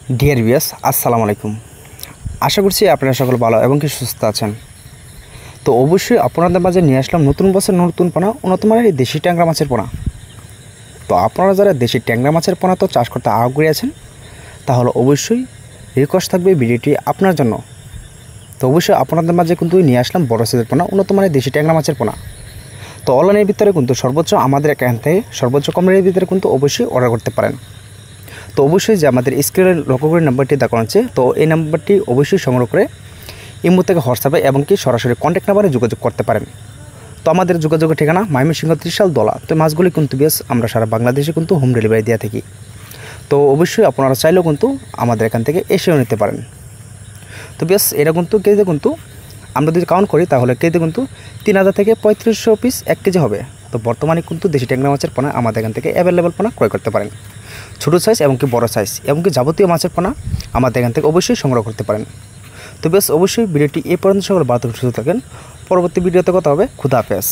Dear viewers, আসসালামু আলাইকুম। আশা করছি আপনারা সকল ভালো এবং কি সুস্থ আছেন। তো অবশ্যই আপনাদের মাঝে নিয়ে আসলাম নতুন বছর নতুন পোনা, উন্নত মানের দেশি ট্যাংরা মাছের পোনা। তো আপনারা যারা দেশি ট্যাংরা মাছের পোনা তো চাষ করতে আগ্রহী আছেন, তাহলে অবশ্যই রিকোয়েস্ট থাকবে ভিডিওটি আপনার জন্য। তো অবশ্যই আপনাদের মাঝে কিন্তু নিয়ে আসলাম বড় সাইজের পোনা, উন্নত মানের দেশি ট্যাংরা মাছের পোনা। তো অনলাইনের ভিতরে কিন্তু সর্বোচ্চ আমাদের এখান থেকে সর্বোচ্চ কম রেটের ভিতরে কিন্তু অবশ্যই অর্ডার করতে পারেন। তো অবশ্যই যে আমাদের স্ক্রিনে লক্ষ্য করে নাম্বারটি দেখানো হচ্ছে, তো এই নাম্বারটি অবশ্যই সংগ্রহ করে ইমো থেকে হোয়াটসঅ্যাপে এবং কি সরাসরি কন্ট্যাক্ট নাম্বারে যোগাযোগ করতে পারেন। তো আমাদের যোগাযোগের ঠিকানা ময়মনসিংহ ত্রিশাল দলা। তো মাছগুলি কিন্তু বেশ আমরা সারা বাংলাদেশে কিন্তু হোম ডেলিভারি দিয়ে থাকি। তো অবশ্যই আপনারা চাইলেও কিন্তু আমাদের এখান থেকে এসেও নিতে পারেন। তো বেশ এটা কিন্তু কেজিতে কিন্তু আমরা যদি কাউন্ট করি তাহলে কেজিতে কিন্তু 3000 থেকে 3500 পিস 1 কেজি হবে। তো বর্তমানে কিন্তু দেশি ট্যাংরা মাছের পোনা আমাদের এখান থেকে অ্যাভেলেবেল পোনা ক্রয় করতে পারেন। ছোটো সাইজ এবং কি বড় সাইজ এবং কি যাবতীয় মাছের পোনা আমাদের এখান থেকে অবশ্যই সংগ্রহ করতে পারেন। তো বেশ অবশ্যই ভিডিওটি এই পর্যন্ত সকল বার্তা সুস্থ থাকেন। পরবর্তী ভিডিওতে কথা হবে। খুদা হাফেজ।